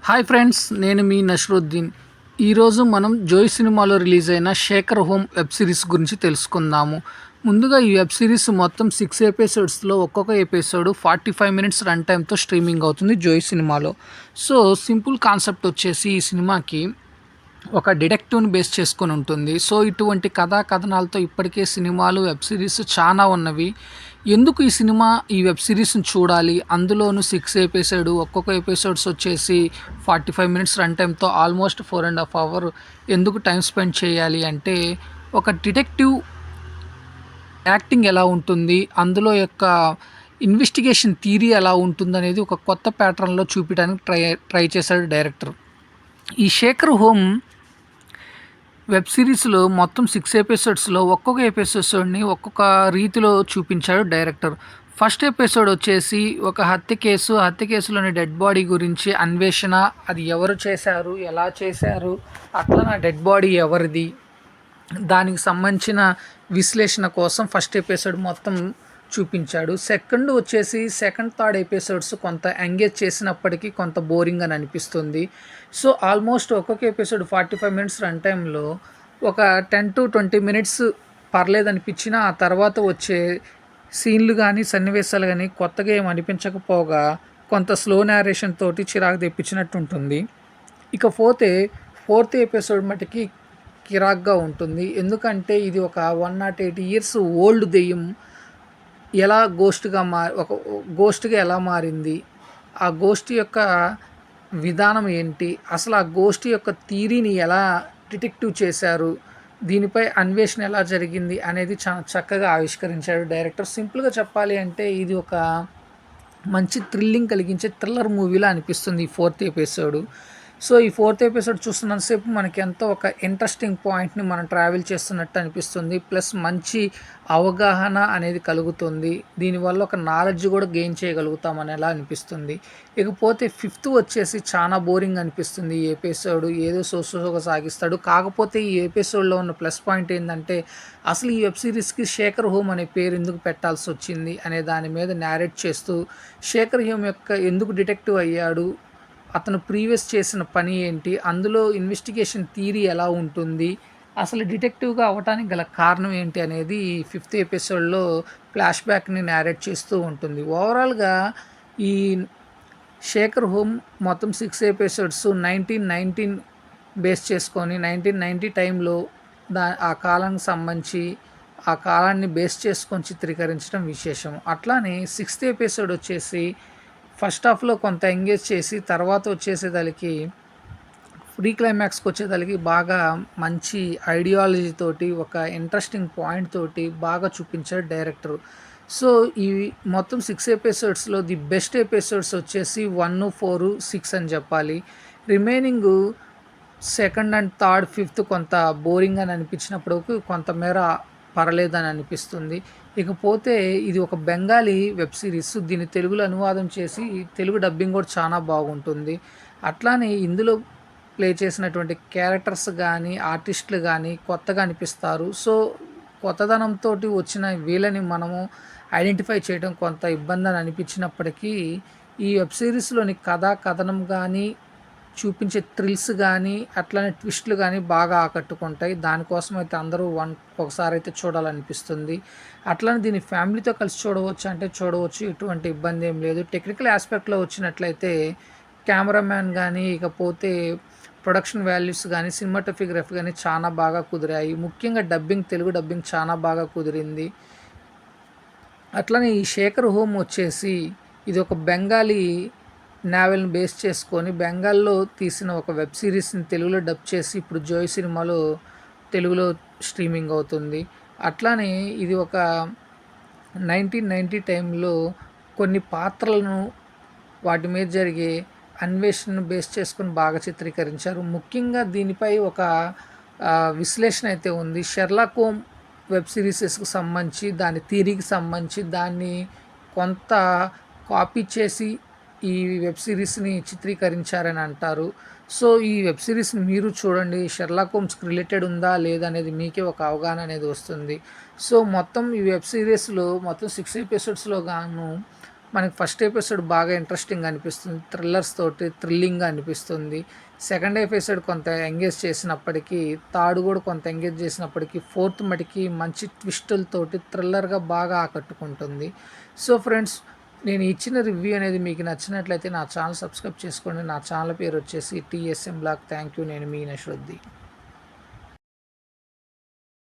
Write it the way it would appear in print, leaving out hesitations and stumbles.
Hi friends, నేను మీ నష్రుద్దీన్. ఈరోజు మనం జోయ్ సినిమాలో రిలీజ్ అయిన శేఖర్ హోమ్ వెబ్ సిరీస్ గురించి తెలుసుకుందాము. ముందుగా ఈ వెబ్ సిరీస్ మొత్తం 6 ఎపిసోడ్స్లో ఒక్కొక్క ఎపిసోడ్ 45 మినిట్స్ రన్ టైమ్తో స్ట్రీమింగ్ అవుతుంది జోయ్ సినిమాలో. సో సింపుల్ కాన్సెప్ట్ వచ్చేసి ఈ సినిమాకి ఒక డిటెక్టివ్ని బేస్ చేసుకొని ఉంటుంది. సో ఇటువంటి కథా కథనాలతో ఇప్పటికే సినిమాలు వెబ్ సిరీస్ చాలా ఉన్నవి. ఎందుకు ఈ వెబ్ సిరీస్ని చూడాలి, అందులోనూ 6 ఎపిసోడ్, ఒక్కొక్క ఎపిసోడ్స్ వచ్చేసి 45 మినిట్స్ రన్ టైమ్తో ఆల్మోస్ట్ 4.5 అవర్ ఎందుకు టైం స్పెండ్ చేయాలి అంటే, ఒక డిటెక్టివ్ యాక్టింగ్ ఎలా ఉంటుంది, అందులో యొక్క ఇన్వెస్టిగేషన్ థియరీ ఎలా ఉంటుందనేది ఒక కొత్త ప్యాటర్న్లో చూపించడానికి ట్రై చేశాడు డైరెక్టర్. ఈ శేఖర్ హోమ్ వెబ్ సిరీస్లో మొత్తం 6 ఎపిసోడ్స్లో ఒక్కొక్క ఎపిసోడ్ని ఒక్కొక్క రీతిలో చూపించాడు డైరెక్టర్. ఫస్ట్ ఎపిసోడ్ వచ్చేసి ఒక హత్య కేసులోని డెడ్ బాడీ గురించి అన్వేషణ, అది ఎవరు చేశారు, ఎలా చేశారు, అట్లా నా డెడ్ బాడీ ఎవరిది, దానికి సంబంధించిన విశ్లేషణ కోసం ఫస్ట్ ఎపిసోడ్ మొత్తం చూపించాడు. సెకండ్ థర్డ్ ఎపిసోడ్స్ కొంత ఎంగేజ్ చేసినప్పటికీ కొంత బోరింగ్ అని అనిపిస్తుంది. సో ఆల్మోస్ట్ ఒక్కొక్క ఎపిసోడ్ 45 మినిట్స్ రన్ టైంలో ఒక 10 to 20 మినిట్స్ పర్లేదు అనిపించిన, ఆ తర్వాత వచ్చే సీన్లు కానీ సన్నివేశాలు కానీ కొత్తగా ఏం అనిపించకపోగా కొంత స్లో నేరేషన్ తోటి చిరాకు తెప్పించినట్టు ఉంటుంది. ఇక ఫోర్త్ ఎపిసోడ్ మటుకి కిరాక్గా ఉంటుంది. ఎందుకంటే ఇది ఒక 108 ఇయర్స్ ఓల్డ్ దెయ్యం ఎలా గోస్ట్గా ఎలా మారింది, ఆ గోస్ట్ యొక్క విధానం ఏంటి, అసలు ఆ గోస్ట్ యొక్క థియరీని ఎలా డిటెక్టివ్ చేశారు, దీనిపై అన్వేషణ ఎలా జరిగింది అనేది చాలా చక్కగా ఆవిష్కరించాడు డైరెక్టర్. సింపుల్గా చెప్పాలి అంటే ఇది ఒక మంచి థ్రిల్లింగ్ కలిగించే థ్రిల్లర్ మూవీలా అనిపిస్తుంది ఈ ఫోర్త్ ఎపిసోడ్. సో ఈ ఫోర్త్ ఎపిసోడ్ చూస్తున్నంతసేపు మనకి ఎంతో ఒక ఇంట్రెస్టింగ్ పాయింట్ని మనం ట్రావెల్ చేస్తున్నట్టు అనిపిస్తుంది. ప్లస్ మంచి అవగాహన అనేది కలుగుతుంది. దీనివల్ల ఒక నాలెడ్జ్ కూడా గెయిన్ చేయగలుగుతామని ఎలా అనిపిస్తుంది. ఇకపోతే ఫిఫ్త్ వచ్చేసి చాలా బోరింగ్ అనిపిస్తుంది. ఈ ఎపిసోడ్ ఏదో సోగా సాగిస్తాడు. కాకపోతే ఈ ఎపిసోడ్లో ఉన్న ప్లస్ పాయింట్ ఏంటంటే, అసలు ఈ వెబ్ సిరీస్కి శేఖర్ హోమ్ అనే పేరు ఎందుకు పెట్టాల్సి వచ్చింది అనే దాని మీద నేరేట్ చేస్తూ, శేఖర్ హోమ్ యొక్క ఎందుకు డిటెక్టివ్ అయ్యాడు, అతను ప్రీవియస్ చేసిన పని ఏంటి, అందులో ఇన్వెస్టిగేషన్ థియరీ ఎలా ఉంటుంది, అసలు డిటెక్టివ్గా అవ్వటానికి గల కారణం ఏంటి అనేది ఫిఫ్త్ ఎపిసోడ్లో ఫ్లాష్ బ్యాక్ని నేరేట్ చేస్తూ ఉంటుంది. ఓవరాల్గా ఈ శేఖర్ హోమ్ మొత్తం 6 ఎపిసోడ్స్ 1919 బేస్ చేసుకొని 1990 టైంలో ఆ కాలానికి సంబంధించి ఆ కాలాన్ని బేస్ చేసుకొని చిత్రీకరించడం విశేషం. అట్లానే 6th ఎపిసోడ్ వచ్చేసి ఫస్ట్ హాఫ్లో కొంత ఎంగేజ్ చేసి తర్వాత వచ్చేసేదానికి ప్రీ క్లైమాక్స్కి వచ్చేదానికి బాగా మంచి ఐడియాలజీ తోటి ఒక ఇంట్రెస్టింగ్ పాయింట్ తోటి బాగా చూపించాడు డైరెక్టర్. సో ఈ మొత్తం 6 ఎపిసోడ్స్లో ది బెస్ట్ ఎపిసోడ్స్ వచ్చేసి 1, 4, 6 అని చెప్పాలి. Remaining second and third, fifth కొంత బోరింగ్ అని అనిపించినప్పుడు కొంతమేర పర్లేదని అనిపిస్తుంది. ఇకపోతే ఇది ఒక బెంగాలీ వెబ్ సిరీస్. దీన్ని తెలుగులో అనువాదం చేసి తెలుగు డబ్బింగ్ కూడా చాలా బాగుంటుంది. అట్లానే ఇందులో ప్లే చేసినటువంటి క్యారెక్టర్స్ కానీ ఆర్టిస్టులు కానీ కొత్తగా అనిపిస్తారు. సో కొత్తదనంతో వచ్చిన వీళ్ళని మనము ఐడెంటిఫై చేయడం కొంత ఇబ్బంది అని అనిపించినప్పటికీ, ఈ వెబ్ సిరీస్లోని కథనం కానీ చూపించే థ్రిల్స్ కానీ అట్లనే ట్విస్ట్లు కానీ బాగా ఆకట్టుకుంటాయి. దానికోసం అయితే అందరూ ఒకసారి అయితే చూడాలనిపిస్తుంది. అట్లనే దీన్ని ఫ్యామిలీతో కలిసి చూడవచ్చు అంటే చూడవచ్చు, ఎటువంటి ఇబ్బంది ఏం లేదు. టెక్నికల్ ఆస్పెక్ట్లో వచ్చినట్లయితే కెమెరామ్యాన్ కానీ, ఇకపోతే ప్రొడక్షన్ వాల్యూస్ కానీ, సినిమాటోగ్రఫీ కానీ చాలా బాగా కుదిరాయి. ముఖ్యంగా తెలుగు డబ్బింగ్ చాలా బాగా కుదిరింది. అట్లనే ఈ శేఖర్ హోమ్ వచ్చేసి ఇది ఒక బెంగాలీ నావెల్ని బేస్ చేసుకొని బెంగాల్లో తీసిన ఒక వెబ్ సిరీస్ని తెలుగులో డబ్ చేసి ఇప్పుడు జోయ్ సినిమాలో తెలుగులో స్ట్రీమింగ్ అవుతుంది. అట్లానే ఇది ఒక 1990 టైంలో కొన్ని పాత్రలను వాటి మీద జరిగే అన్వేషణను బేస్ చేసుకొని బాగా చిత్రీకరించారు. ముఖ్యంగా దీనిపై ఒక విశ్లేషణ అయితే ఉంది. షెర్లాక్ హోమ్ వెబ్ సిరీసెస్కి సంబంధించి దాని థియరీకి సంబంధించి దాన్ని కొంత కాపీ చేసి ఈ వెబ్ సిరీస్ని చిత్రీకరించారని అంటారు. సో ఈ వెబ్ సిరీస్ని మీరు చూడండి, షెర్లాక్ హోమ్స్కి రిలేటెడ్ ఉందా లేదా అనేది మీకే ఒక అవగాహన అనేది వస్తుంది. సో మొత్తం ఈ వెబ్ సిరీస్లో మొత్తం 6 ఎపిసోడ్స్లో గాను మనకి ఫస్ట్ ఎపిసోడ్ బాగా ఇంట్రెస్టింగ్‌గా అనిపిస్తుంది. థ్రిల్లర్స్ తోటి థ్రిల్లింగ్‌గా అనిపిస్తుంది. సెకండ్ ఎపిసోడ్ కొంత ఎంగేజ్ చేసినప్పటికీ, థర్డ్ కూడా కొంత ఎంగేజ్ చేసినప్పటికీ, ఫోర్త్ మటికి మంచి ట్విస్టులతోటి థ్రిల్లర్‌గా బాగా ఆకట్టుకుంటుంది. సో ఫ్రెండ్స్, నేను ఇచ్చిన రివ్యూ అనేది మీకు నచ్చినట్లయితే నా ఛానల్ సబ్స్క్రైబ్ చేసుకోండి. నా ఛానల్ పేరు వచ్చేసి టీఎస్ఎం బ్లాగ్. Thank you. నేను మీ నశ్రుద్దీన్.